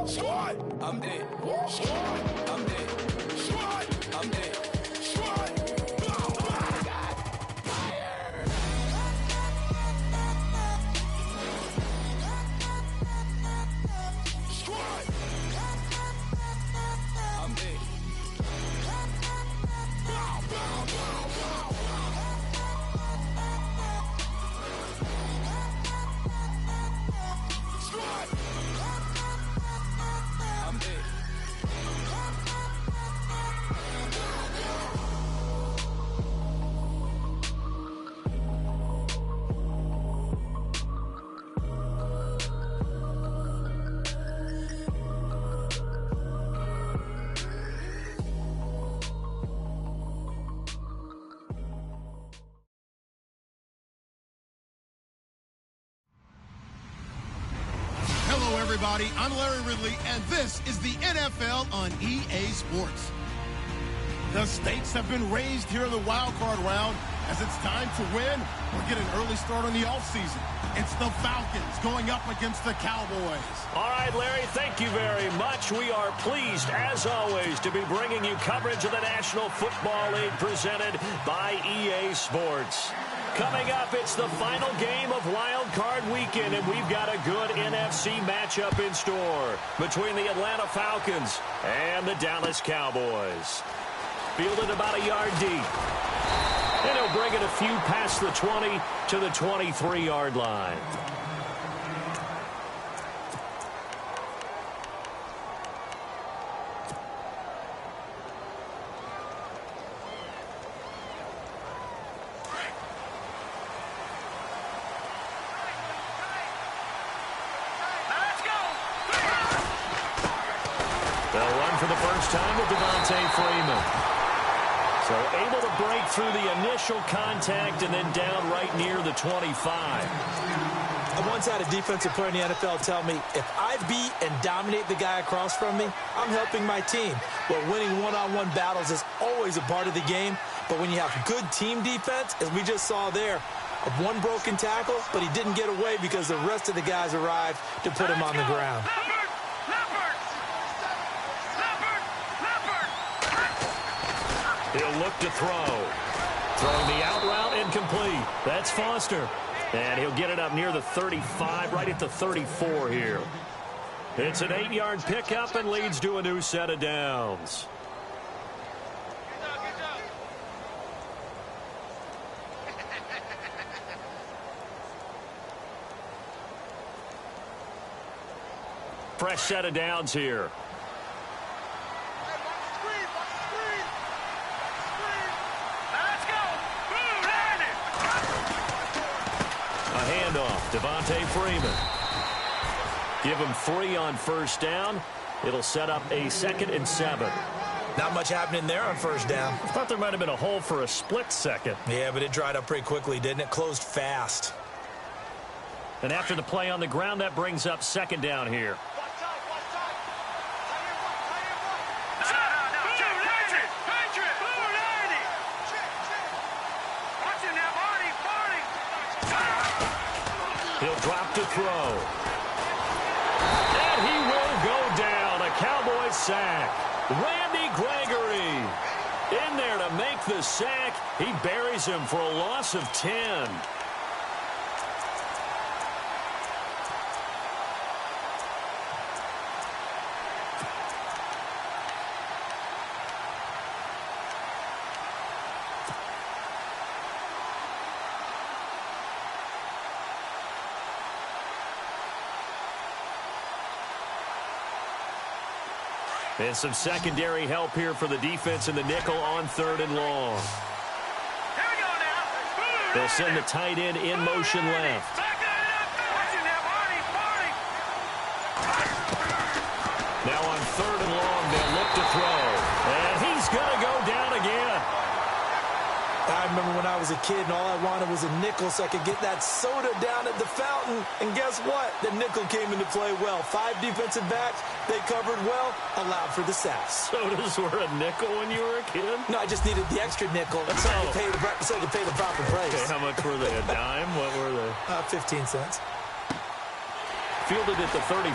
Squad, I'm dead. Squad, I'm dead. Squad, I'm dead. Squad, oh my God, fire! Squad, I'm dead. Bow, bow, bow, bow. Squad, I'm dead. Hello, everybody. I'm Larry Ridley, and this is the NFL on EA Sports. The stakes have been raised here in the wild card round as it's time to win or get an early start on the offseason. It's the Falcons going up against the Cowboys. All right, Larry, thank you very much. We are pleased, as always, to be bringing you coverage of the National Football League presented by EA Sports. Coming up, it's the final game of Wild Card Weekend, and we've got a good NFC matchup in store between the Atlanta Falcons and the Dallas Cowboys. Fielded about a yard deep. And he'll bring it a few past the 20 to the 23-yard line. They'll run for the first time with Devontae Freeman. So able to break through the initial contact and then down right near the 25. I once had a defensive player in the NFL tell me, if I beat and dominate the guy across from me, I'm helping my team. Well, winning one-on-one battles is always a part of the game, but when you have good team defense, as we just saw there, one broken tackle, but he didn't get away because the rest of the guys arrived to put him on the ground. He'll look to throw. Throwing the out route incomplete. That's Foster. And he'll get it up near the 35, right at the 34 here. It's an 8-yard pickup and leads to a new set of downs. Fresh set of downs here. Handoff, Devontae Freeman. Give him 3 on first down. It'll set up a 2nd and 7. Not much happening there on first down. I thought there might have been a hole for a split second. Yeah, but it dried up pretty quickly, didn't it? Closed fast. And after the play on the ground, that brings up 2nd down here. He'll drop to throw. And he will go down. A Cowboys sack. Randy Gregory in there to make the sack. He buries him for a loss of 10. And some secondary help here for the defense in the nickel on 3rd and long. They'll send the tight end in motion left. Now on 3rd and long, they'll look to throw. And he's going to go down again. I remember when I was a kid and all I wanted was a nickel so I could get that soda down at the fountain. And guess what? The nickel came into play well. 5 defensive backs, they covered well, allowed for the sacks. Sodas were a nickel when you were a kid? No, I just needed the extra nickel so I could pay the proper price. Okay, how much were they? A dime? What were they? 15 cents. Fielded at the 33.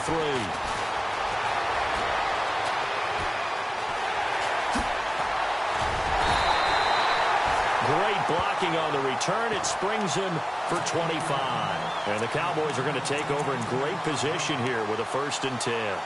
looking on the return. It springs him for 25. And the Cowboys are going to take over in great position here with a 1st and 10.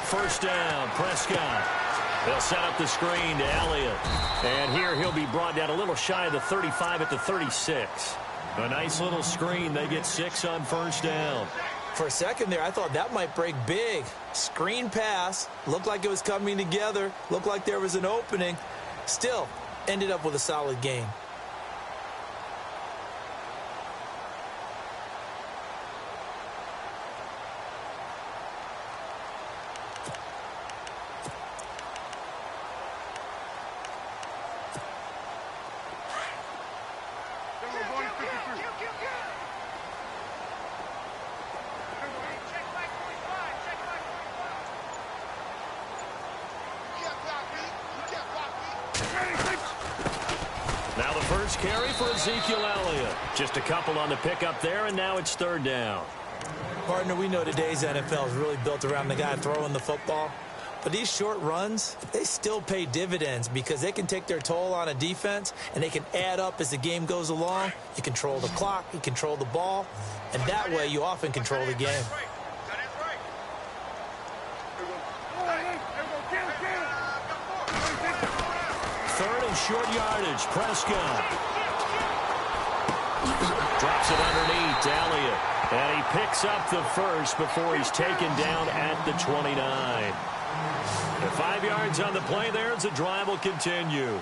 First down, Prescott. They'll set up the screen to Elliott. And here he'll be brought down a little shy of the 35 at the 36. A nice little screen. They get 6 on 1st down. For a second there, I thought that might break big. Screen pass. Looked like it was coming together. Looked like there was an opening. Still, ended up with a solid game. Now the first carry for Ezekiel Elliott. Just a couple on the pickup there, and now it's 3rd down. Partner, we know today's NFL is really built around the guy throwing the football. But these short runs, they still pay dividends because they can take their toll on a defense, and they can add up as the game goes along. You control the clock, you control the ball, and that way you often control the game. Third and short yardage. Prescott drops it underneath to Elliott. And he picks up the first before he's taken down at the 29. The 5 yards on the play there as the drive will continue.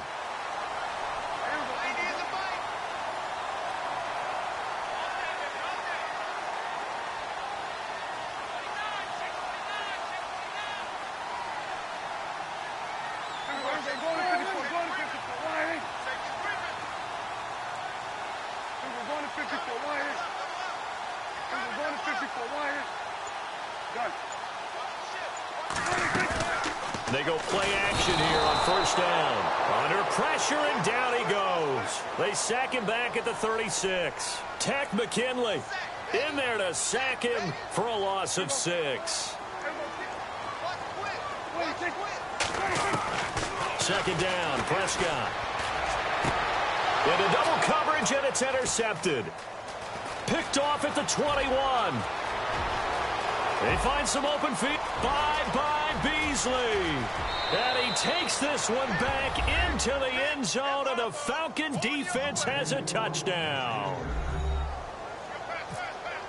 They go play action here on 1st down. Under pressure, and down he goes. They sack him back at the 36. Tech McKinley in there to sack him for a loss of 6. 2nd down, Prescott. Into double coverage, and it's intercepted. Picked off at the 21. They find some open feet by Beasley. And he takes this one back into the end zone, and the Falcon defense has a touchdown.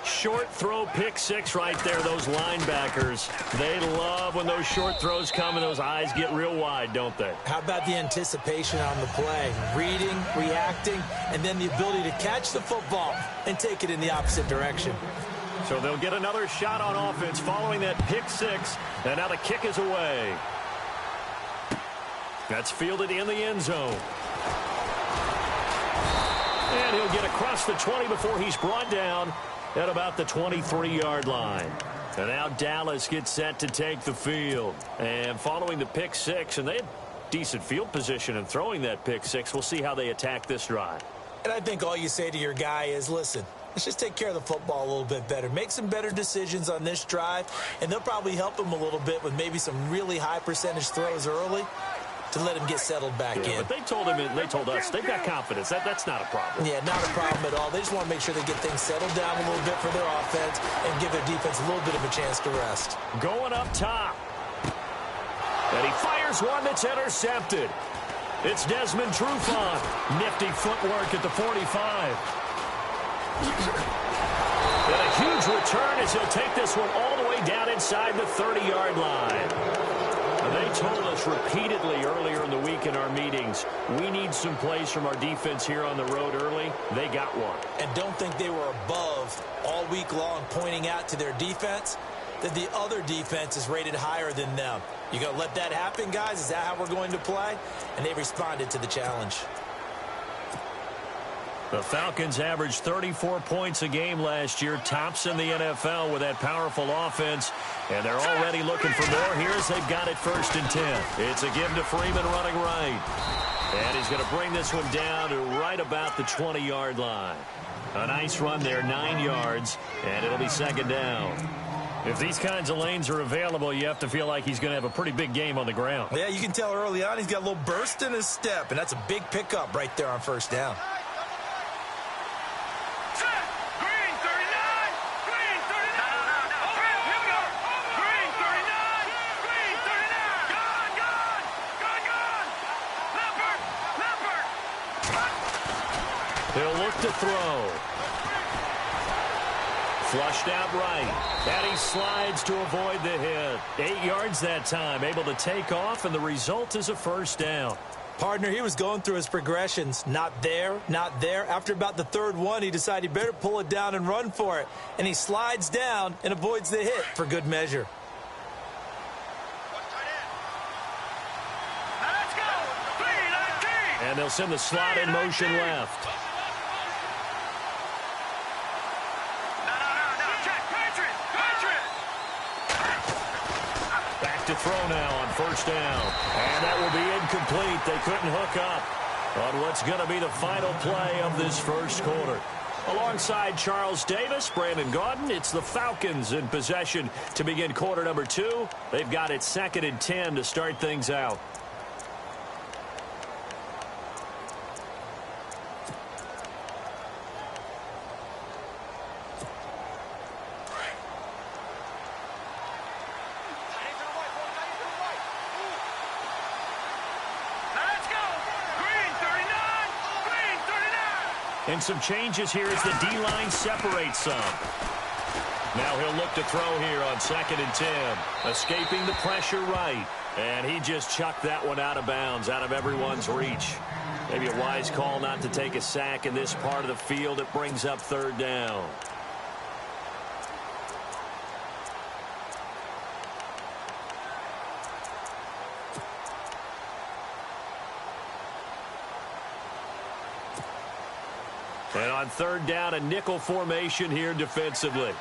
Short throw, pick 6 right there. Those linebackers, they love when those short throws come and those eyes get real wide, don't they? How about the anticipation on the play? Reading, reacting, and then the ability to catch the football and take it in the opposite direction. So they'll get another shot on offense following that pick 6, and now the kick is away. That's fielded in the end zone. And he'll get across the 20 before he's brought down at about the 23-yard line. And now Dallas gets set to take the field. And following the pick 6, and they had decent field position in throwing that pick 6. We'll see how they attack this drive. And I think all you say to your guy is, listen, let's just take care of the football a little bit better. Make some better decisions on this drive, and they'll probably help him a little bit with maybe some really high percentage throws early to let him get settled back in. But they told us they've got confidence. That's not a problem. Yeah, not a problem at all. They just want to make sure they get things settled down a little bit for their offense and give their defense a little bit of a chance to rest. Going up top. And he fires one that's intercepted. It's Desmond Trufant. Nifty footwork at the 45. And a huge return as he'll take this one all the way down inside the 30-yard line. They told us repeatedly earlier in the week in our meetings, we need some plays from our defense here on the road early. They got one. And don't think they were above all week long pointing out to their defense. that the other defense is rated higher than them. You going to let that happen, guys? Is that how we're going to play? And they responded to the challenge. The Falcons averaged 34 points a game last year, tops in the NFL with that powerful offense, and they're already looking for more. Here's they've got it 1st and 10. It's a give to Freeman running right, and he's going to bring this one down to right about the 20-yard line. A nice run there, 9 yards, and it'll be 2nd down. If these kinds of lanes are available, you have to feel like he's going to have a pretty big game on the ground. Yeah, you can tell early on he's got a little burst in his step, and that's a big pickup right there on 1st down. He'll look to throw. Flushed out right. And he slides to avoid the hit. 8 yards that time. Able to take off, and the result is a 1st down. Partner, he was going through his progressions. Not there, not there. After about the 3rd one, he decided he better pull it down and run for it. And he slides down and avoids the hit for good measure. And they'll send the slot in motion left. To throw now on 1st down. And that will be incomplete. They couldn't hook up on what's going to be the final play of this 1st quarter. Alongside Charles Davis, Brandon Gaudin, it's the Falcons in possession to begin quarter number 2. They've got it 2nd and 10 to start things out. And some changes here as the D-line separates some. Now he'll look to throw here on 2nd and 10. Escaping the pressure right. And he just chucked that one out of bounds, out of everyone's reach. Maybe a wise call not to take a sack in this part of the field. It brings up 3rd down. And on 3rd down, a nickel formation here defensively.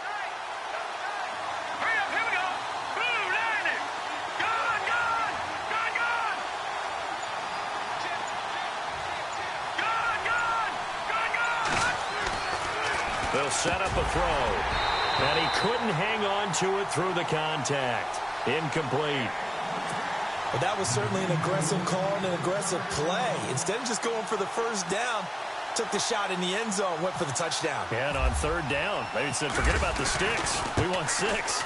They'll set up a throw. And he couldn't hang on to it through the contact. Incomplete. Well, that was certainly an aggressive call and an aggressive play. Instead of just going for the 1st down, took the shot in the end zone, went for the touchdown. And on 3rd down, they said, forget about the sticks. We want 6.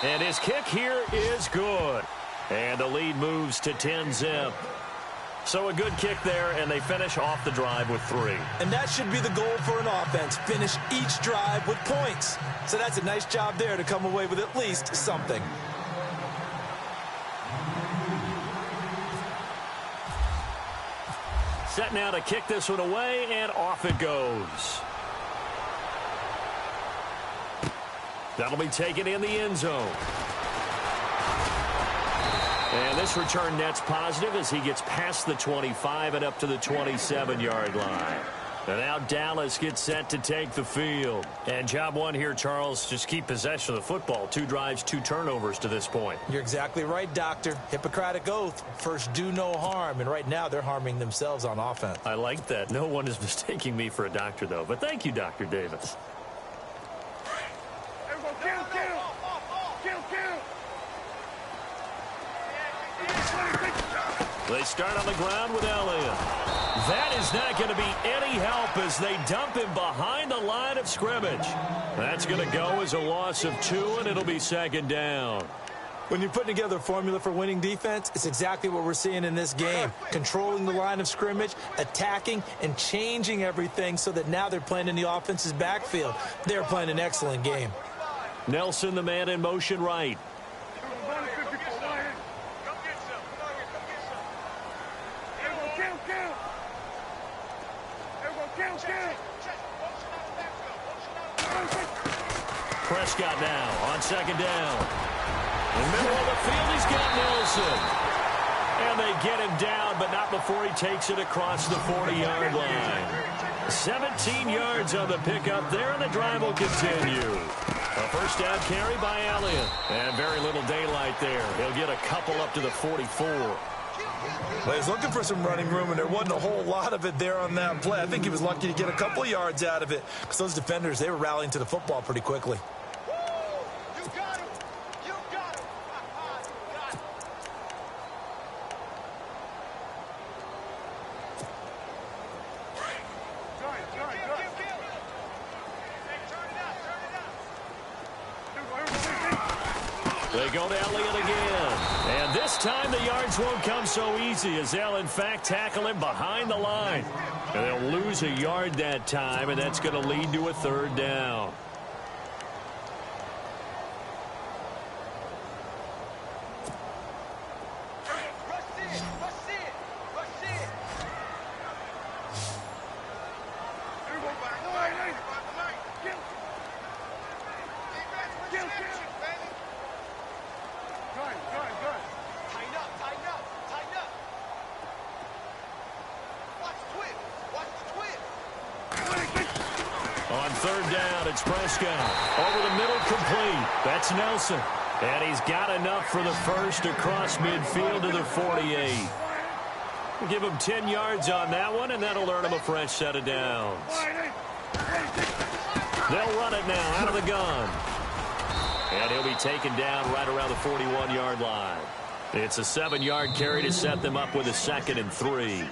And his kick here is good. And the lead moves to 10-zip. So a good kick there, and they finish off the drive with 3. And that should be the goal for an offense. Finish each drive with points. So that's a nice job there to come away with at least something. Set now to kick this one away, and off it goes. That'll be taken in the end zone. And this return net's positive as he gets past the 25 and up to the 27-yard line. And now Dallas gets set to take the field. And job one here, Charles, just keep possession of the football. 2 drives, 2 turnovers to this point. You're exactly right, Doctor. Hippocratic oath. First, do no harm. And right now, they're harming themselves on offense. I like that. No one is mistaking me for a doctor, though. But thank you, Dr. Davis. They start on the ground with Elliott. That is not going to be any help as they dump him behind the line of scrimmage. That's going to go as a loss of 2, and it'll be 2nd down. When you're putting together a formula for winning defense, it's exactly what we're seeing in this game. Controlling the line of scrimmage, attacking, and changing everything so that now they're playing in the offense's backfield. They're playing an excellent game. Nelson, the man in motion right. Prescott now on second down. In the middle of the field, he's got Nelson. And they get him down, but not before he takes it across the 40-yard line. 17 yards on the pickup there, and the drive will continue. A first down carry by Elliott. And very little daylight there. He'll get a couple up to the 44. Well, he's looking for some running room, and there wasn't a whole lot of it there on that play. I think he was lucky to get a couple of yards out of it because those defenders, they were rallying to the football pretty quickly. They go to Elliott again. And this time the yards won't come so easy as they'll, in fact, tackle him behind the line. And they'll lose a yard that time, and that's going to lead to a third down. On third down, it's Prescott. Over the middle, complete. That's Nelson. And he's got enough for the first across midfield to the 48. We'll give him 10 yards on that one, and that'll earn him a fresh set of downs. They'll run it now out of the gun. And he'll be taken down right around the 41-yard line. It's a 7-yard carry to set them up with a 2nd and 3.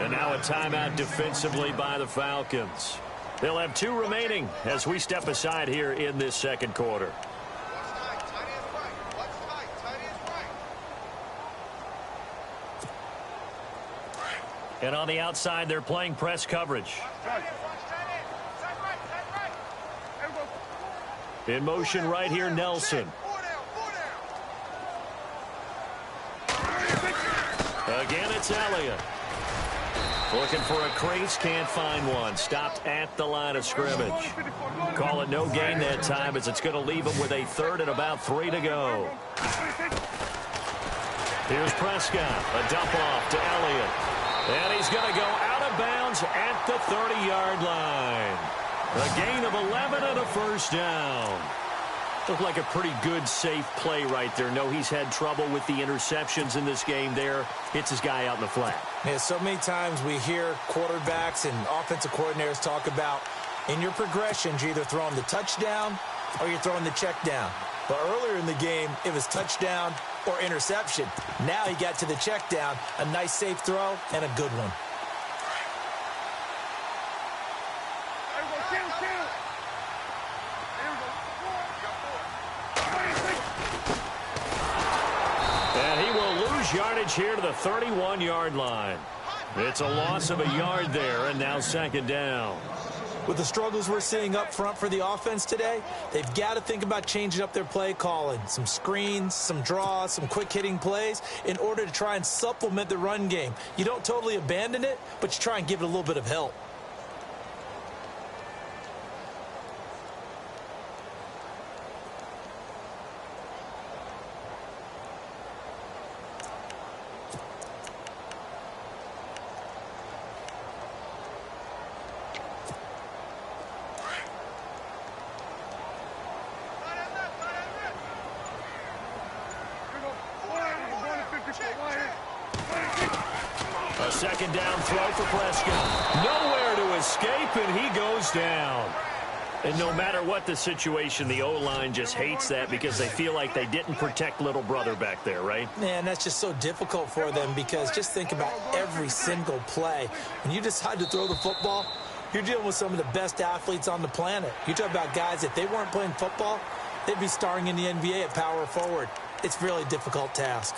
And now a timeout defensively by the Falcons. They'll have 2 remaining as we step aside here in this second quarter. And on the outside, they're playing press coverage. In motion right here, Nelson. Again, it's Elliott. Looking for a crease, can't find one. Stopped at the line of scrimmage. Call it no gain that time as it's going to leave him with a 3rd and about 3 to go. Here's Prescott. A dump off to Elliott. And he's going to go out of bounds at the 30-yard line. A gain of 11 and a first down. Looked like a pretty good, safe play right there. No, he's had trouble with the interceptions in this game there. Hits his guy out in the flat. Yeah, so many times we hear quarterbacks and offensive coordinators talk about in your progressions, you're either throwing the touchdown or you're throwing the check down. But earlier in the game, it was touchdown or interception. Now he got to the check down, a nice safe throw, and a good one. Yardage here to the 31-yard line. It's a loss of a yard there, and now 2nd down. With the struggles we're seeing up front for the offense today, they've got to think about changing up their play calling. Some screens, some draws, some quick-hitting plays in order to try and supplement the run game. You don't totally abandon it, but you try and give it a little bit of help. A 2nd down throw for Prescott. Nowhere to escape, and he goes down. And no matter what the situation, the O-line just hates that because they feel like they didn't protect little brother back there, right? Man, that's just so difficult for them because just think about every single play. When you decide to throw the football, you're dealing with some of the best athletes on the planet. You talk about guys, if they weren't playing football, they'd be starring in the NBA at power forward. It's a really difficult task.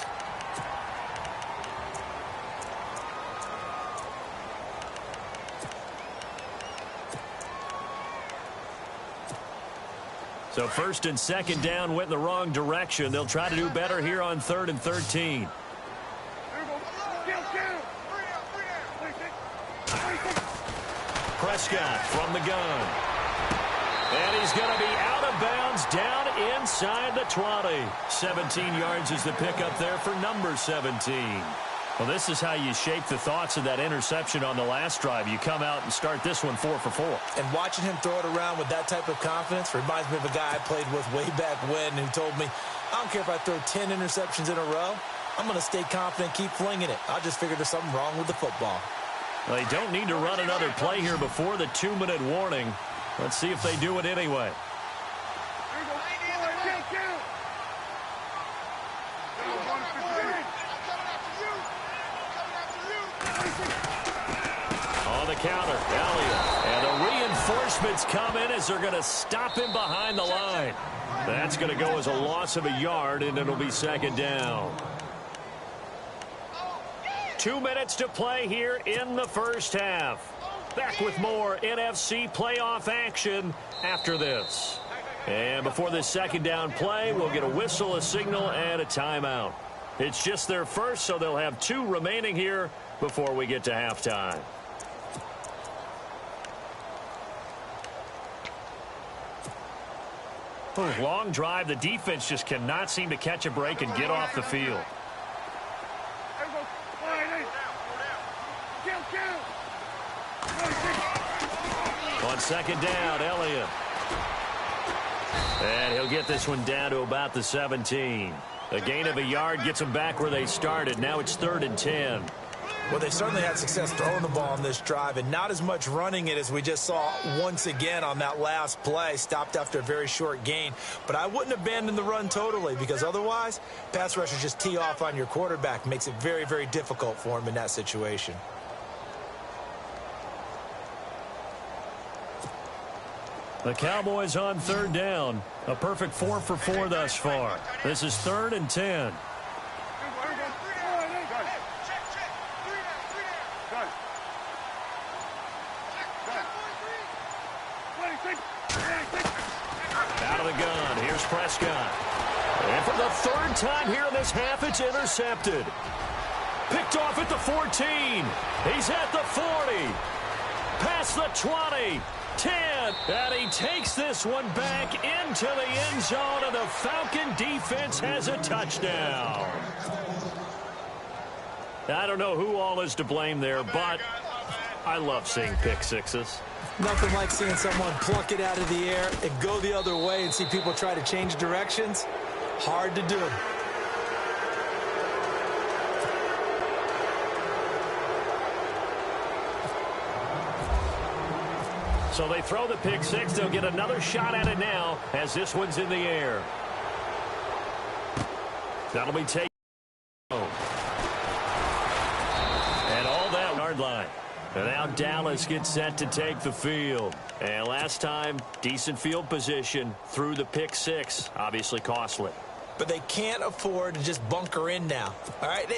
So 1st and 2nd down went in the wrong direction. They'll try to do better here on 3rd and 13. Prescott from the gun. And he's going to be out of bounds down inside the 20. 17 yards is the pickup there for number 17. Well, this is how you shape the thoughts of that interception on the last drive. You come out and start this one 4 for 4. And watching him throw it around with that type of confidence reminds me of a guy I played with way back when who told me, I don't care if I throw 10 interceptions in a row. I'm going to stay confident, keep flinging it. I just figured there's something wrong with the football. Well, they don't need to run another play here before the 2-minute warning. Let's see if they do it anyway. On the counter, Elliott. And the reinforcements come in as they're going to stop him behind the line. That's going to go as a loss of a yard, and it'll be second down. 2 minutes to play here in the first half. Back with more NFC playoff action after this. And before this second down play, we'll get a whistle, a signal, and a timeout. It's just their first, so they'll have 2 remaining here before we get to halftime. Long drive. The defense just cannot seem to catch a break and get off the field. On second down, Elliott. And he'll get this one down to about the 17. A gain of a yard gets them back where they started. Now it's 3rd and 10. Well, they certainly had success throwing the ball on this drive and not as much running it as we just saw once again on that last play. Stopped after a very short gain. But I wouldn't abandon the run totally because otherwise, pass rushers just tee off on your quarterback. Makes it very, very difficult for him in that situation. The Cowboys on 3rd down. A perfect 4 for 4 thus far. This is 3rd and 10. Out of the gun. Here's Prescott. And for the 3rd time here in this half, it's intercepted. Picked off at the 14. He's at the 40. Past the 20. 10, and he takes this one back into the end zone, and the Falcon defense has a touchdown. I don't know who all is to blame there, but I love seeing pick sixes. Nothing like seeing someone pluck it out of the air and go the other way and see people try to change directions. Hard to do. So they throw the pick six. They'll get another shot at it now as this one's in the air. That'll be taken. And all that yard line. And now Dallas gets set to take the field. And last time, decent field position through the pick six. Obviously costly. But they can't afford to just bunker in now. All right,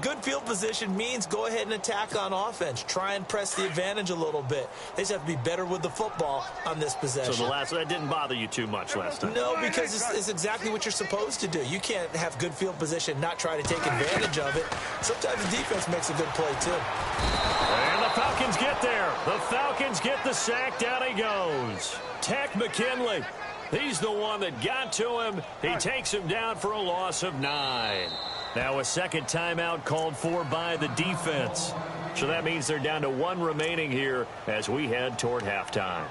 good field position means go ahead and attack on offense. Try and press the advantage a little bit. They just have to be better with the football on this possession. So that didn't bother you too much last time? No, because it's exactly what you're supposed to do. You can't have good field position, not try to take advantage of it. Sometimes the defense makes a good play, too. And the Falcons get there. The Falcons get the sack. Down he goes. Tech McKinley. He's the one that got to him. He takes him down for a loss of 9. Now a second timeout called for by the defense. So that means they're down to 1 remaining here as we head toward halftime.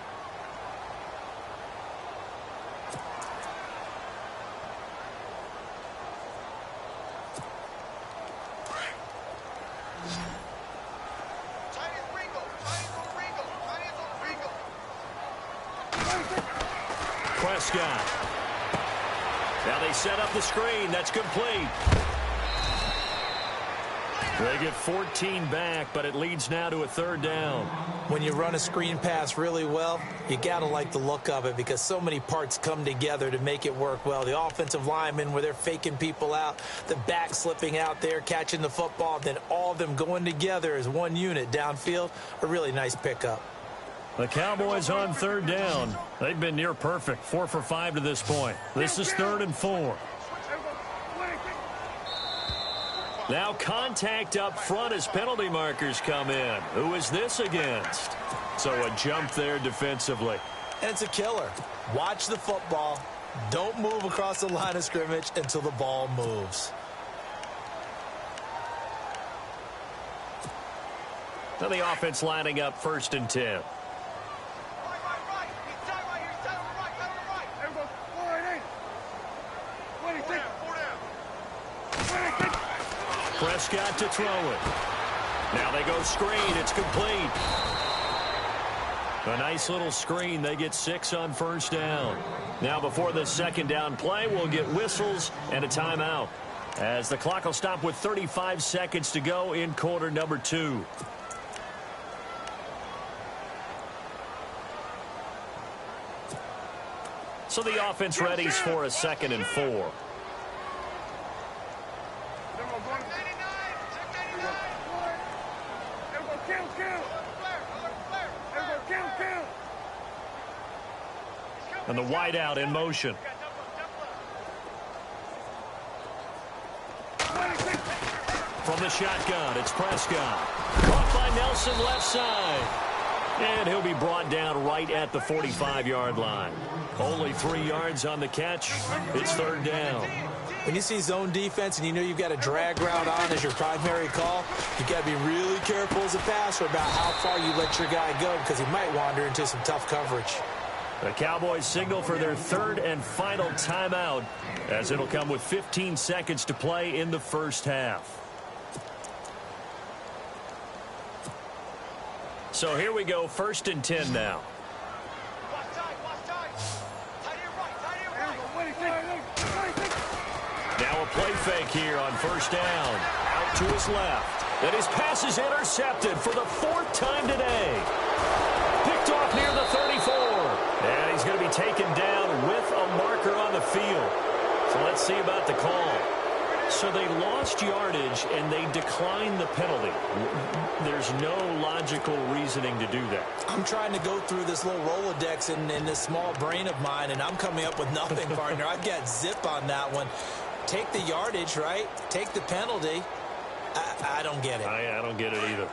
Prescott. Now they set up the screen. That's complete. They get 14 back, but it leads now to a 3rd down. When you run a screen pass really well, you got to like the look of it because so many parts come together to make it work well. The offensive linemen where they're faking people out, the back slipping out there, catching the football, then all of them going together as one unit downfield. A really nice pickup. The Cowboys on 3rd down. They've been near perfect. 4 for 5 to this point. This is 3rd and 4. Now contact up front as penalty markers come in. Who is this against? So a jump there defensively. and it's a killer. Watch the football. Don't move across the line of scrimmage until the ball moves. Now the offense lining up 1st and 10. Prescott to throw it. Now they go screen. It's complete. A nice little screen. They get 6 on 1st down. Now before the 2nd down play, we'll get whistles and a timeout, as the clock will stop with 35 seconds to go in quarter number 2. So the offense readies for a 2nd and 4. And the wideout in motion. From the shotgun, it's Prescott. Caught by Nelson left side. And he'll be brought down right at the 45-yard line. Only 3 yards on the catch. It's 3rd down. When you see zone defense and you know you've got a drag route on as your primary call, you've got to be really careful as a passer about how far you let your guy go, because he might wander into some tough coverage. The Cowboys signal for their 3rd and final timeout, as it'll come with 15 seconds to play in the 1st half. So here we go, 1st and 10 now. Now a play fake here on 1st down. Out to his left. And his pass is intercepted for the 4th time today. Picked off near the 34. And he's going to be taken down with a marker on the field. So let's see about the call. So they lost yardage and they declined the penalty. There's no logical reasoning to do that. I'm trying to go through this little Rolodex in this small brain of mine, and I'm coming up with nothing, partner. I've got zip on that one. Take the yardage, right? Take the penalty. I don't get it. I don't get it either.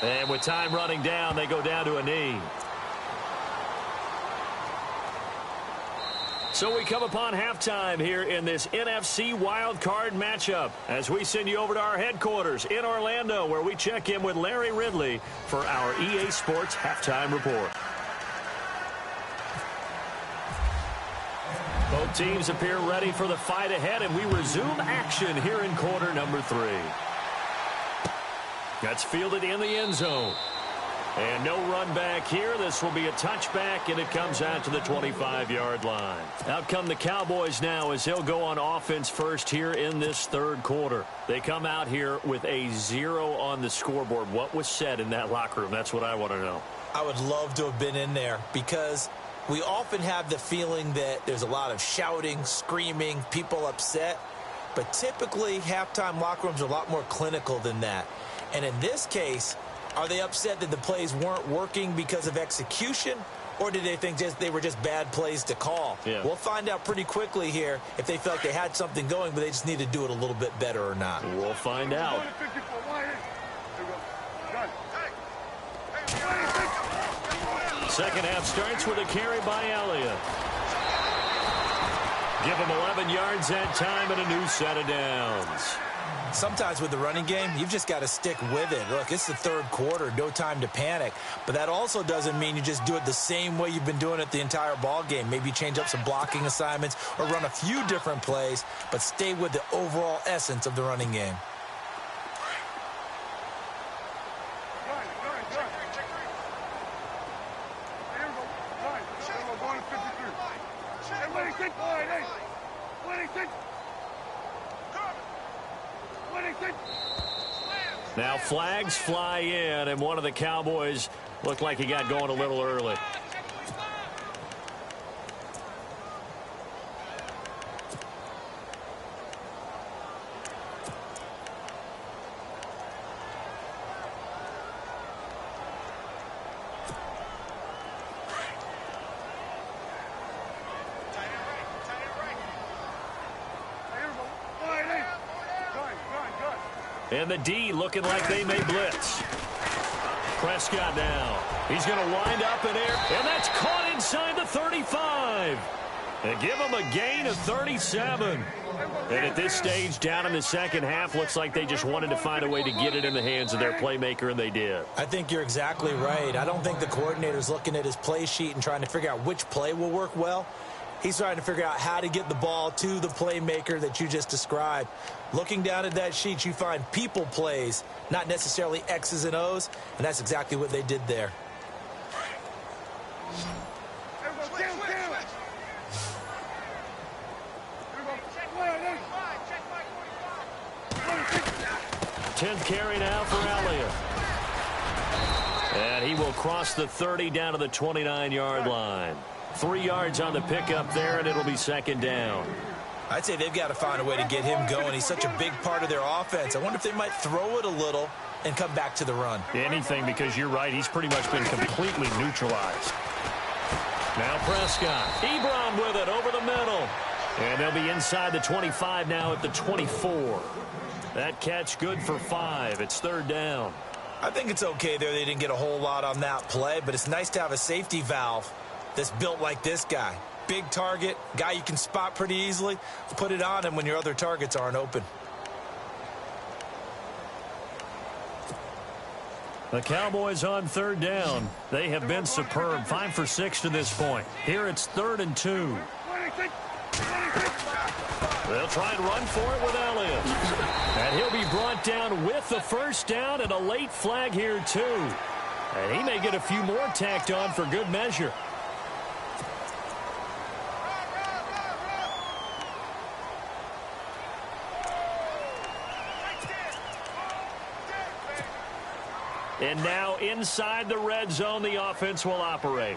And with time running down, they go down to a knee. So we come upon halftime here in this NFC wildcard matchup as we send you over to our headquarters in Orlando, where we check in with Larry Ridley for our EA Sports Halftime Report. Both teams appear ready for the fight ahead, and we resume action here in quarter number 3. That's fielded in the end zone. And no run back here. This will be a touchback, and it comes out to the 25-yard line. Out come the Cowboys now as they'll go on offense first here in this 3rd quarter. They come out here with a 0 on the scoreboard. What was said in that locker room? That's what I want to know. I would love to have been in there, because we often have the feeling that there's a lot of shouting, screaming, people upset. But typically, halftime locker rooms are a lot more clinical than that. And in this case, are they upset that the plays weren't working because of execution, or did they think they were just bad plays to call? Yeah. We'll find out pretty quickly here if they felt like they had something going, but they just need to do it a little bit better or not. We'll find out. Second half starts with a carry by Elliott. Give him 11 yards that time and a new set of downs. Sometimes with the running game, you've just got to stick with it. Look, it's the 3rd quarter, no time to panic. But that also doesn't mean you just do it the same way you've been doing it the entire ball game. Maybe change up some blocking assignments or run a few different plays, but stay with the overall essence of the running game. Now flags fly in, and one of the Cowboys looked like he got going a little early. And the D looking like they may blitz. Prescott now. He's going to wind up in air, and that's caught inside the 35. And give him a gain of 37. And at this stage, down in the second half, looks like they just wanted to find a way to get it in the hands of their playmaker, and they did. I think you're exactly right. I don't think the coordinator's looking at his play sheet and trying to figure out which play will work well. He's trying to figure out how to get the ball to the playmaker that you just described. Looking down at that sheet, you find people plays, not necessarily X's and O's, and that's exactly what they did there. 10th carry now for Elliott. And he will cross the 30 down to the 29-yard line. 3 yards on the pickup there, and it'll be second down. I'd say they've got to find a way to get him going. He's such a big part of their offense. I wonder if they might throw it a little and come back to the run. Anything, because you're right. He's pretty much been completely neutralized. Now Prescott. Ebron with it over the middle. And they'll be inside the 25 now at the 24. That catch good for 5. It's third down. I think it's okay there. They didn't get a whole lot on that play, but it's nice to have a safety valve that's built like this guy. Big target, guy you can spot pretty easily. Put it on him when your other targets aren't open. The Cowboys on third down. They have been superb. 5 for 6 to this point. Here it's 3rd and 2. They'll try and run for it with Elliott. And he'll be brought down with the first down and a late flag here too. And he may get a few more tacked on for good measure. And now inside the red zone, the offense will operate.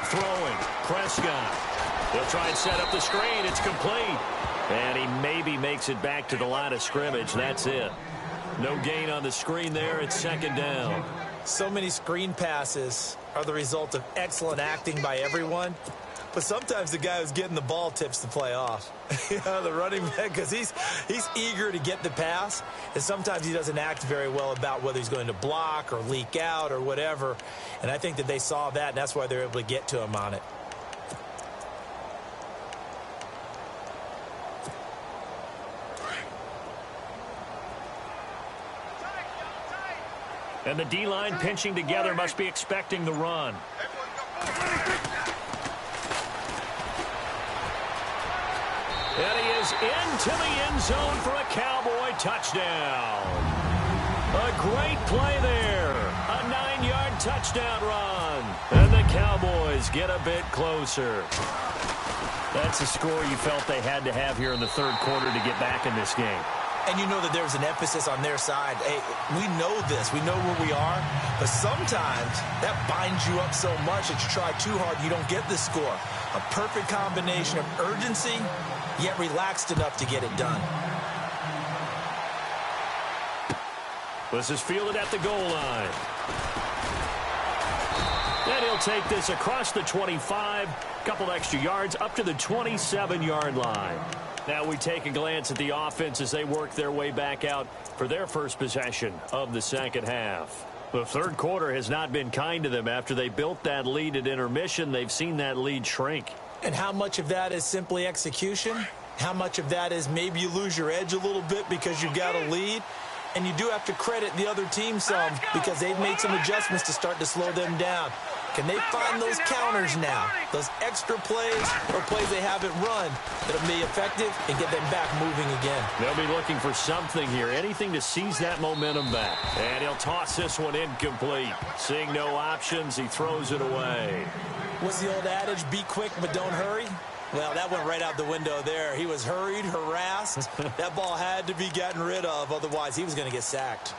Throwing, Prescott. They'll try and set up the screen. It's complete. And he maybe makes it back to the line of scrimmage. That's it. No gain on the screen there. It's second down. So many screen passes are the result of excellent acting by everyone. But sometimes the guy who's getting the ball tips the play off. The running back, because he's eager to get the pass. And sometimes he doesn't act very well about whether he's going to block or leak out or whatever. And I think that they saw that, and that's why they're able to get to him on it. And the D-line pinching together, must be expecting the run. And he is into the end zone for a Cowboy touchdown. A great play there. A 9-yard touchdown run. And the Cowboys get a bit closer. That's a score you felt they had to have here in the third quarter to get back in this game. And you know that there's an emphasis on their side. Hey, we know this. We know where we are. But sometimes that binds you up so much that you try too hard, you don't get the score. A perfect combination of urgency, yet relaxed enough to get it done. This is fielded at the goal line. And he'll take this across the 25, couple extra yards up to the 27-yard line. Now we take a glance at the offense as they work their way back out for their first possession of the second half. The third quarter has not been kind to them. After they built that lead at intermission, they've seen that lead shrink. And how much of that is simply execution? How much of that is maybe you lose your edge a little bit because you've got a lead? And you do have to credit the other team some because they've made some adjustments to start to slow them down. Can they find those counters now, those extra plays or plays they haven't run that'll be effective and get them back moving again? They'll be looking for something here, anything to seize that momentum back. And he'll toss this one incomplete. Seeing no options, he throws it away. What's the old adage, be quick but don't hurry? Well, that went right out the window there. He was hurried, harassed. That ball had to be gotten rid of, otherwise he was going to get sacked.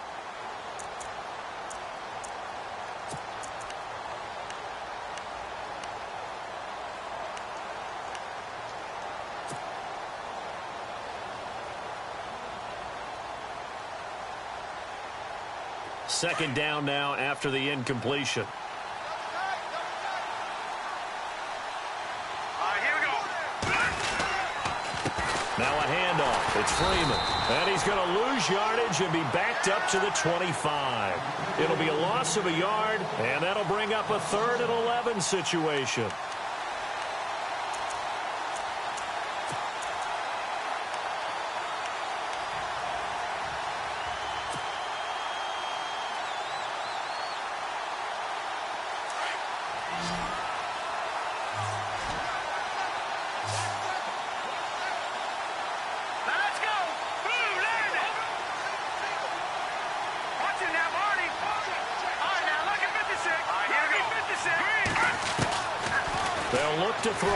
Second down now after the incompletion. It's Freeman. And he's going to lose yardage and be backed up to the 25. It'll be a loss of a yard, and that'll bring up a 3rd and 11 situation. They'll look to throw.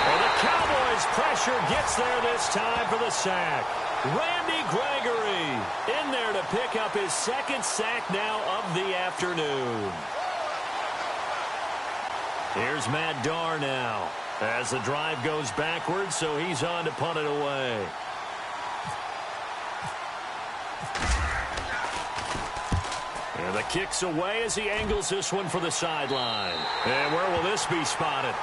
And the Cowboys' pressure gets there this time for the sack. Randy Gregory in there to pick up his 2nd sack now of the afternoon. Here's Matt Darr now as the drive goes backwards, so he's on to punt it away. And the kick's away as he angles this one for the sideline. And where will this be spotted?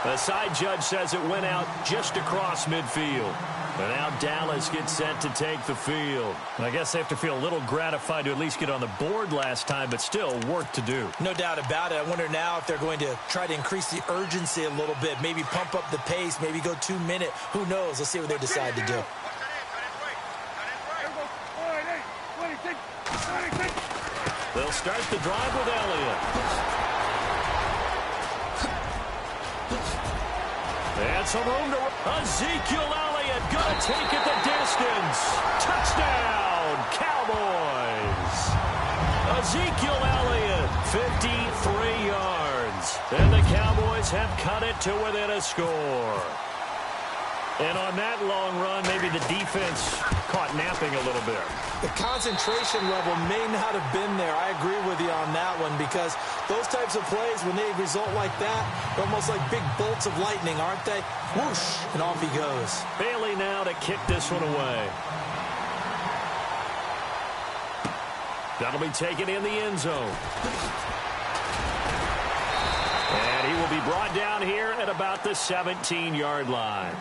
The side judge says it went out just across midfield. And now Dallas gets set to take the field. I guess they have to feel a little gratified to at least get on the board last time, but still work to do. No doubt about it. I wonder now if they're going to try to increase the urgency a little bit, maybe pump up the pace, maybe go 2-minute. Who knows? Let's see what they decide to do. They'll start the drive with Elliott. And some room to... Ezekiel Elliott going to take it the distance. Touchdown, Cowboys. Ezekiel Elliott, 53 yards. And the Cowboys have cut it to within a score. And on that long run, maybe the defense caught napping a little bit. The concentration level may not have been there. I agree with you on that one, because those types of plays, when they result like that, they're almost like big bolts of lightning, aren't they? Whoosh, and off he goes. Bailey now to kick this one away. That'll be taken in the end zone. And he will be brought down here at about the 17-yard line.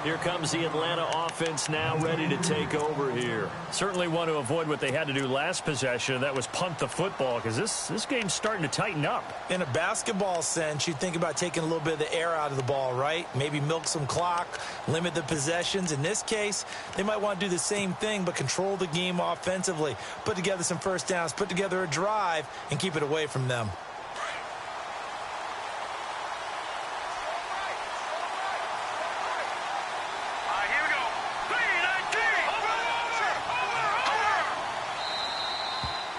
Here comes the Atlanta offense now ready to take over here. Certainly want to avoid what they had to do last possession. That was punt the football, because this game's starting to tighten up. In a basketball sense, you think about taking a little bit of the air out of the ball, right? Maybe milk some clock, limit the possessions. In this case, they might want to do the same thing, but control the game offensively. Put together some first downs, put together a drive, and keep it away from them.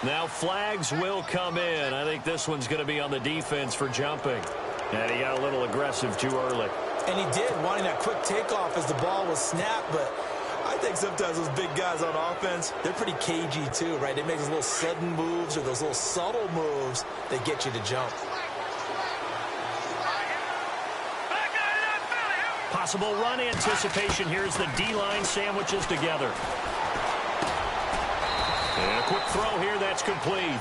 Now flags will come in. I think this one's going to be on the defense for jumping. And he got a little aggressive too early. And he did, wanting that quick takeoff as the ball was snapped. But I think sometimes those big guys on offense, they're pretty cagey too, right? They make those little sudden moves or those little subtle moves that get you to jump. Possible run anticipation here as the D-line sandwiches together. And a quick throw here, that's complete.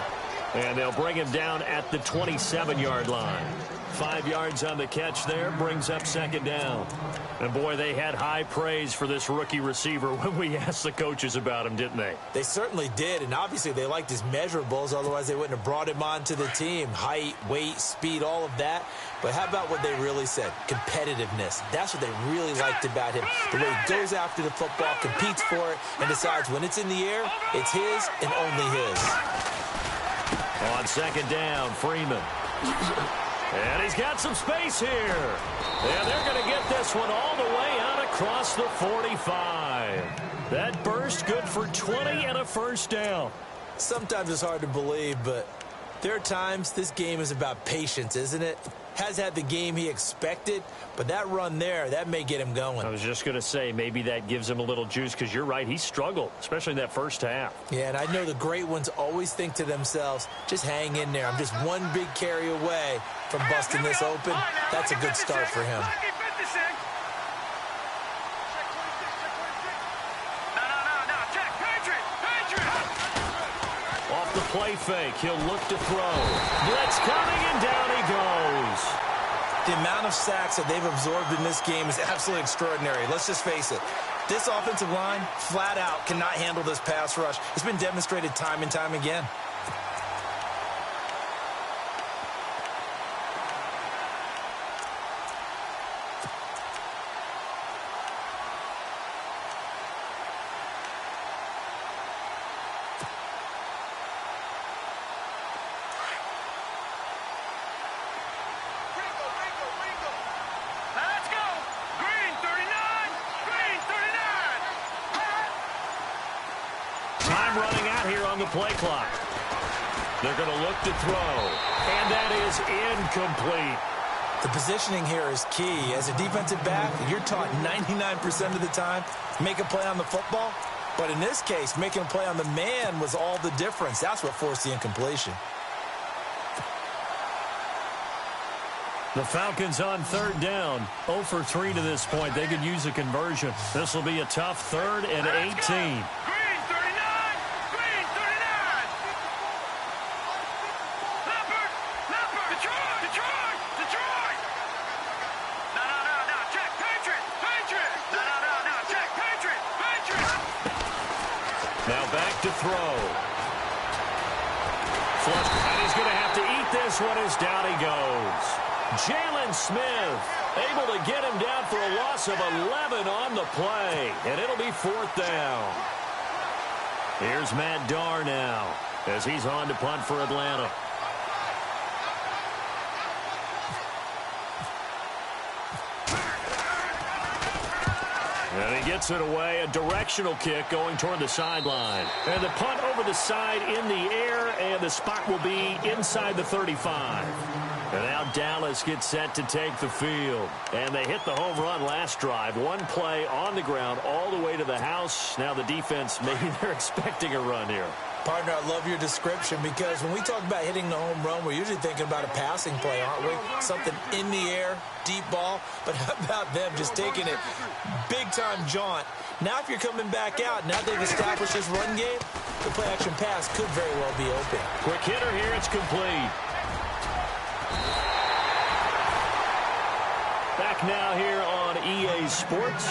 And they'll bring him down at the 27-yard line. 5 yards on the catch there, brings up 2nd down. And boy, they had high praise for this rookie receiver when we asked the coaches about him, didn't they? They certainly did, and obviously they liked his measurables, otherwise they wouldn't have brought him onto the team. Height, weight, speed, all of that. But how about what they really said? Competitiveness. That's what they really liked about him. The way he goes after the football, competes for it, and decides when it's in the air, it's his and only his. On 2nd down, Freeman. And he's got some space here. And they're going to get this one all the way out across the 45. That burst good for 20 and a first down. Sometimes it's hard to believe, but there are times this game is about patience, isn't it? Has had the game he expected, but that run there, that may get him going. I was just going to say, maybe that gives him a little juice, because you're right, he struggled, especially in that first half. Yeah, and I know the great ones always think to themselves, just hang in there. I'm just one big carry away from busting this open. That's a good start for him. Off the play fake, he'll look to throw. Blitz coming, and down he goes. The amount of sacks that they've absorbed in this game is absolutely extraordinary. Let's just face it. This offensive line, flat out, cannot handle this pass rush. It's been demonstrated time and time again. Time running out here on the play clock. They're going to look to throw, and that is incomplete. The positioning here is key. As a defensive back, you're taught 99% of the time, make a play on the football. But in this case, making a play on the man was all the difference. That's what forced the incompletion. The Falcons on third down, 0 for 3 to this point. They could use a conversion. This will be a tough 3rd and 18. Now back to throw. Flush, and he's going to have to eat this one as down he goes. Jalen Smith able to get him down for a loss of 11 on the play, and it'll be 4th down. Here's Matt Darr now as he's on to punt for Atlanta. And he gets it away, a directional kick going toward the sideline. And the punt over the side in the air, and the spot will be inside the 35. And now Dallas gets set to take the field. And they hit the home run last drive. One play on the ground all the way to the house. Now the defense, maybe they're expecting a run here. Partner, I love your description because when we talk about hitting the home run, we're usually thinking about a passing play, aren't we? Something in the air, deep ball. But how about them just taking it big-time jaunt? Now if you're coming back out, now they've established this run game, the play-action pass could very well be open. Quick hitter here, it's complete. Back now here on EA Sports.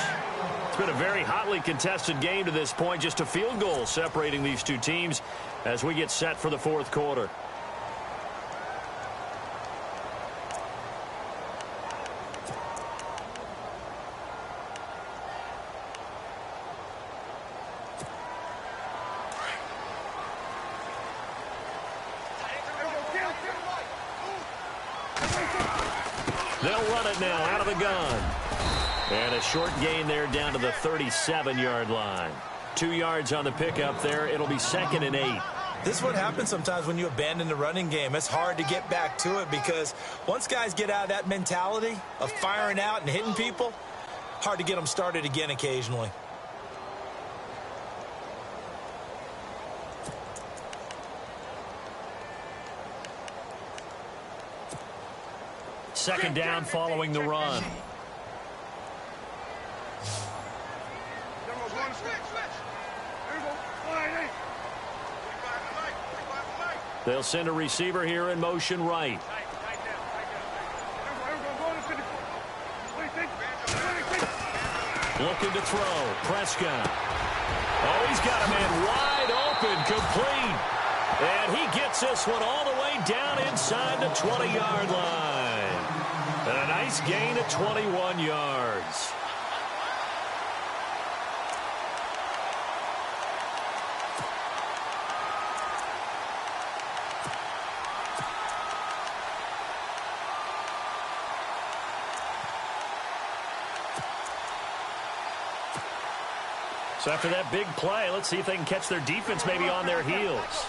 It's been a very hotly contested game to this point. Just a field goal separating these two teams as we get set for the 4th quarter. They'll run it now out of the gun. And a short gain there down to the 37-yard line. 2 yards on the pickup there. It'll be 2nd and 8. This is what happens sometimes when you abandon the running game. It's hard to get back to it because once guys get out of that mentality of firing out and hitting people, hard to get them started again occasionally. Second down following the run. They'll send a receiver here in motion right. Looking to throw. Prescott. Oh, he's got a man wide open, complete. And he gets this one all the way down inside the 20-yard line. And a nice gain of 21 yards. So after that big play, let's see if they can catch their defense maybe on their heels.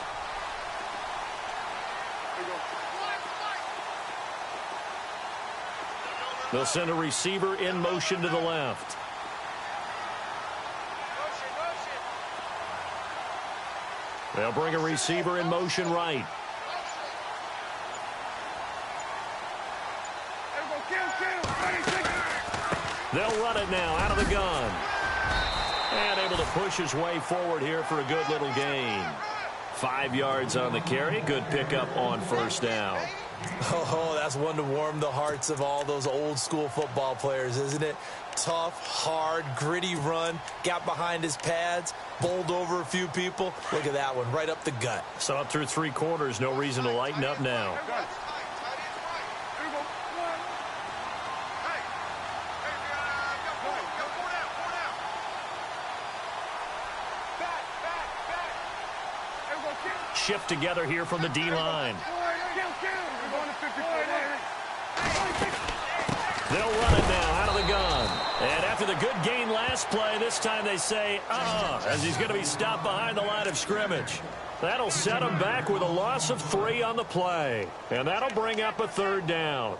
They'll send a receiver in motion to the left. They'll bring a receiver in motion right. They'll run it now out of the gun. And able to push his way forward here for a good little gain. 5 yards on the carry. Good pickup on 1st down. Oh, that's one to warm the hearts of all those old school football players, isn't it? Tough, hard, gritty run, got behind his pads, bowled over a few people. Look at that one, right up the gut. So up through 3 quarters, no reason to lighten up now. Shift together here from the D-line. They'll run it now out of the gun. And after the good gain last play, this time they say, as he's going to be stopped behind the line of scrimmage. That'll set him back with a loss of 3 on the play. And that'll bring up a 3rd down.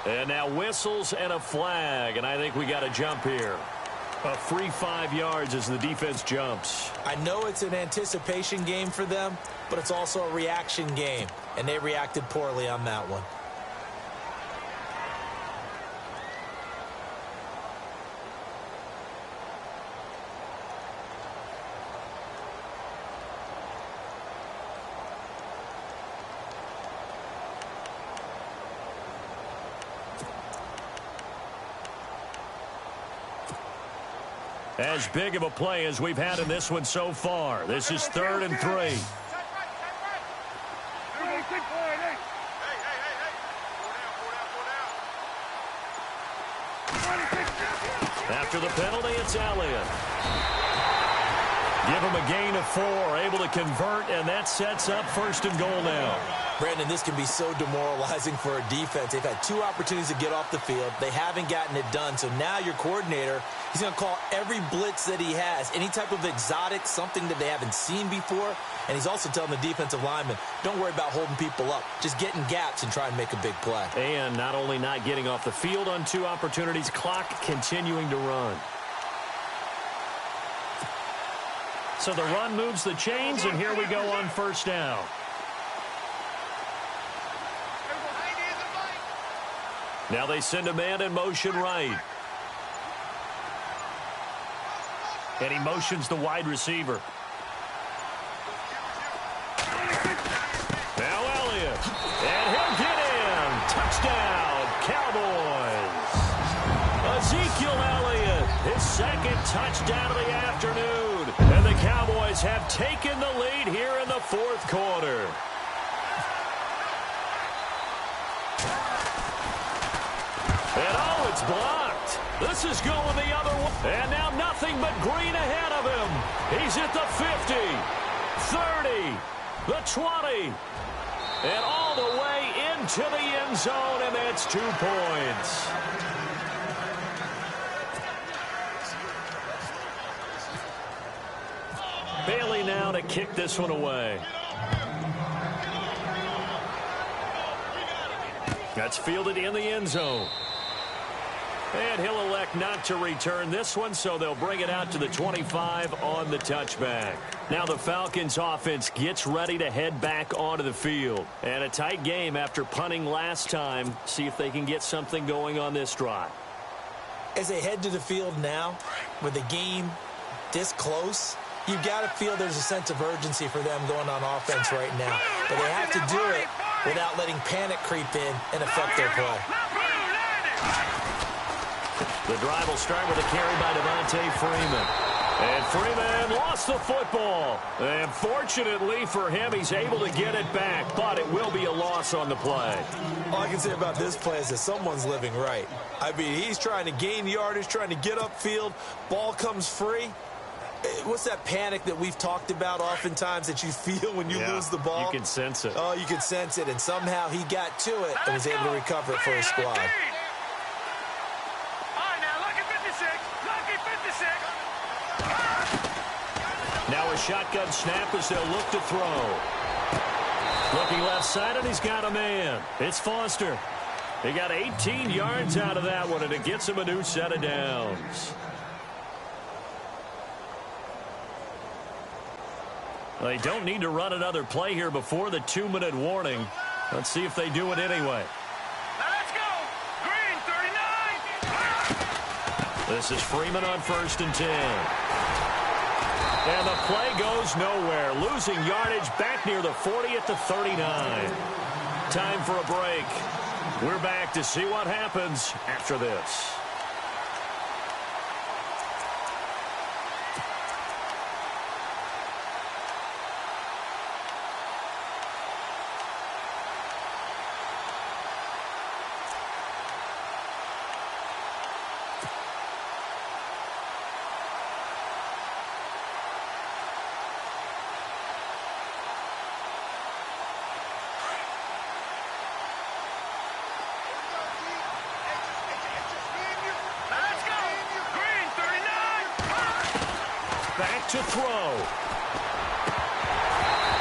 And now whistles and a flag, and I think we got a jump here. A free 5 yards as the defense jumps. I know it's an anticipation game for them, but it's also a reaction game, and they reacted poorly on that one. As big of a play as we've had in this one so far. This is 3rd and 3. After the penalty, it's Elliott. Give him a gain of 4, able to convert, and that sets up 1st and goal now. Brandon, this can be so demoralizing for a defense. They've had 2 opportunities to get off the field. They haven't gotten it done. So now your coordinator, he's going to call every blitz that he has, any type of exotic, something that they haven't seen before. And he's also telling the defensive lineman, don't worry about holding people up. Just get in gaps and try and make a big play. And not only not getting off the field on 2 opportunities, clock continuing to run. So the run moves the chains, and here we go on 1st down. Now they send a man in motion right. And he motions the wide receiver. Now Elliott. And he'll get in. Touchdown, Cowboys. Ezekiel Elliott, his 2nd touchdown of the afternoon. And the Cowboys have taken the lead here in the 4th quarter. And it's blocked. This is going the other way. And now nothing but green ahead of him. He's at the 50, 30, the 20, and all the way into the end zone, and that's 2 points. Bailey now to kick this one away. That's fielded in the end zone. And he'll elect not to return this one, so they'll bring it out to the 25 on the touchback. Now the Falcons offense gets ready to head back onto the field. And a tight game after punting last time. See if they can get something going on this drive. As they head to the field now, with the game this close, you've got to feel there's a sense of urgency for them going on offense right now. But they have to do it without letting panic creep in and affect their play. The drive will start with a carry by Devontae Freeman. And Freeman lost the football. And fortunately for him, he's able to get it back. But it will be a loss on the play. All I can say about this play is that someone's living right. I mean, he's trying to gain yardage, trying to get upfield. Ball comes free. What's that panic that we've talked about oftentimes that you feel when you lose the ball? You can sense it. Oh, you can sense it. And somehow he got to it and was able to recover it for his squad. Now a shotgun snap as they'll look to throw. Looking left side, and he's got a man. It's Foster. He got 18 yards out of that one, and it gets him a new set of downs. They don't need to run another play here before the 2-minute warning. Let's see if they do it anyway. Let's go. Green, 39. This is Freeman on 1st and 10. And the play goes nowhere. Losing yardage back near the 40 at the 39. Time for a break. We're back to see what happens after this. Back to throw.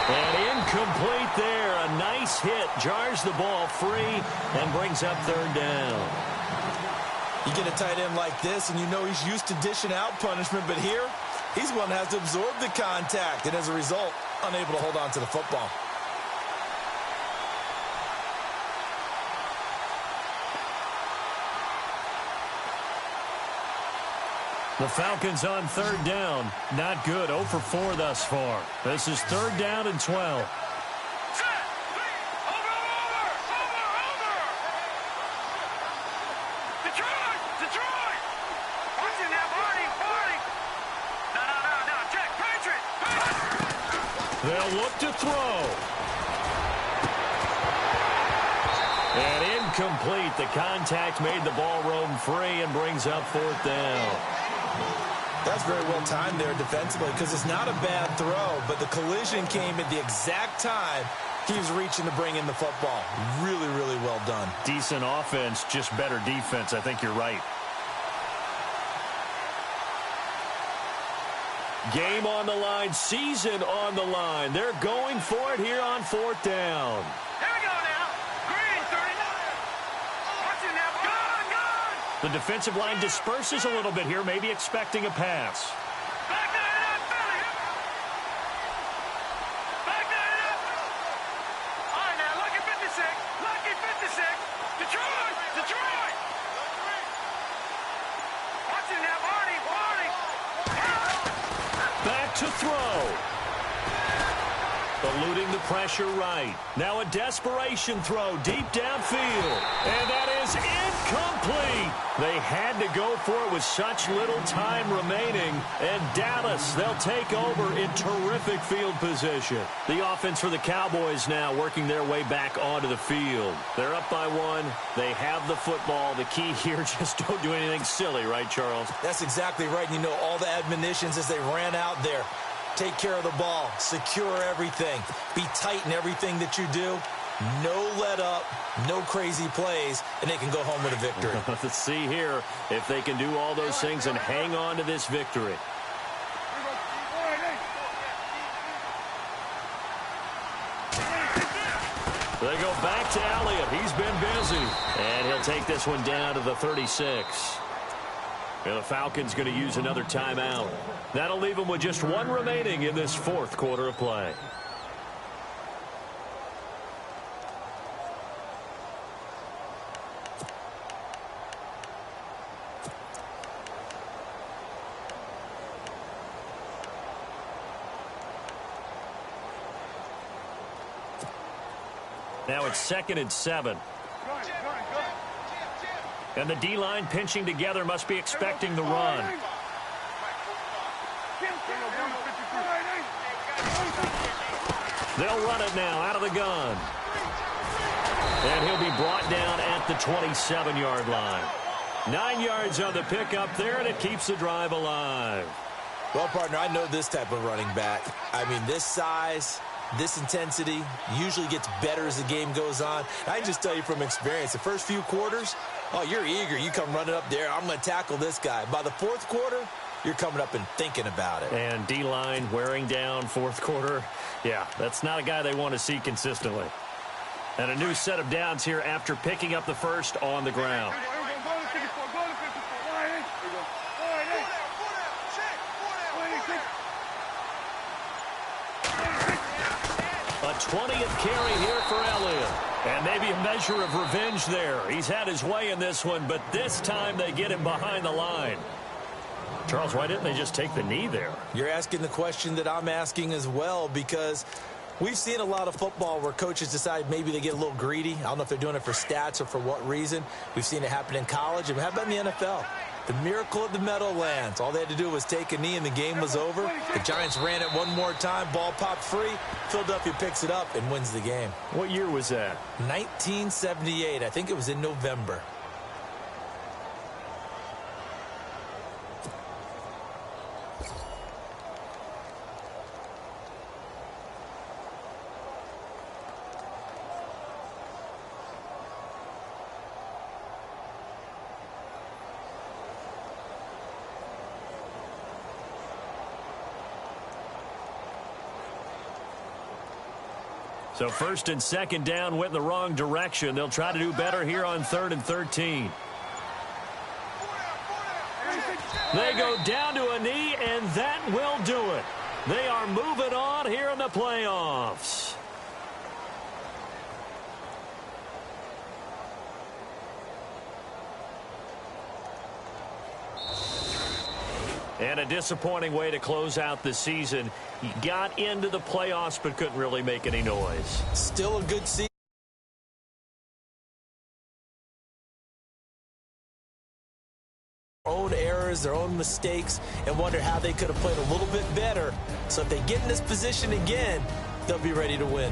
And incomplete there. A nice hit. Jars the ball free and brings up 3rd down. You get a tight end like this, and you know he's used to dishing out punishment, but here, he's the one that has to absorb the contact, and as a result, unable to hold on to the football. The Falcons on 3rd down. Not good. 0 for 4 thus far. This is 3rd down and 12. Over. Detroit. Watching that party. No. Jack, Patrick. They'll look to throw. And incomplete. The contact made the ball roam free and brings up 4th down. That's very well timed there defensively because it's not a bad throw, but the collision came at the exact time he was reaching to bring in the football. Really, really well done. Decent offense, just better defense. I think you're right. Game on the line, season on the line. They're going for it here on 4th down. Here we go now. Green, 39. Watching that. Good. The defensive line disperses a little bit here, maybe expecting a pass. Back that up, Billy. Back that up. All right, now, lucky 56. Lucky 56. Detroit. Watching that, Marty. Back to throw. Eluding the pressure right. Now a desperation throw deep downfield. And that is incomplete. They had to go for it with such little time remaining. And Dallas, they'll take over in terrific field position. The offense for the Cowboys now working their way back onto the field. They're up by 1. They have the football. The key here, just don't do anything silly, right, Charles? That's exactly right. You know, all the admonitions as they ran out there. Take care of the ball. Secure everything. Be tight in everything that you do. No let up. No crazy plays. And they can go home with a victory. Let's see here if they can do all those things and hang on to this victory. They go back to Elliott. He's been busy. And he'll take this one down to the 36. And the Falcons going to use another timeout. That'll leave them with just 1 remaining in this 4th quarter of play. Now it's 2nd and 7. And the D-line pinching together must be expecting the run. They'll run it now out of the gun. And he'll be brought down at the 27-yard line. 9 yards on the pickup there, and it keeps the drive alive. Well, partner, I know this type of running back. I mean, this size, this intensity usually gets better as the game goes on. I can just tell you from experience, the first few quarters, oh, you're eager. You come running up there. I'm going to tackle this guy. By the 4th quarter, you're coming up and thinking about it. And D-line wearing down fourth quarter. Yeah, that's not a guy they want to see consistently. And a new set of downs here after picking up the first on the ground. A 20th carry here for Elliott. And maybe a measure of revenge there. He's had his way in this one, but this time they get him behind the line. Charles, why didn't they just take the knee there? You're asking the question that I'm asking as well, because we've seen a lot of football where coaches decide maybe they get a little greedy. I don't know if they're doing it for stats or for what reason. We've seen it happen in college. And how about in the NFL? The miracle of the Meadowlands. All they had to do was take a knee and the game was over. The Giants ran it one more time. Ball popped free. Philadelphia picks it up and wins the game. What year was that? 1978. I think it was in November. So first and second down went in the wrong direction. They'll try to do better here on 3rd and 13. They go down to a knee, and that will do it. They are moving on here in the playoffs. And a disappointing way to close out the season. He got into the playoffs but couldn't really make any noise. Still a good season. Their own errors, their own mistakes, and wonder how they could have played a little bit better. So if they get in this position again, they'll be ready to win.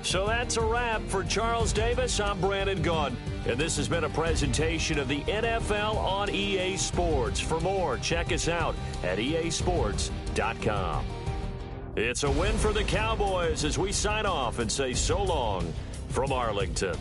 So that's a wrap for Charles Davis. I'm Brandon Gaudin, and this has been a presentation of the NFL on EA Sports. For more, check us out at easports.com. It's a win for the Cowboys as we sign off and say so long from Arlington.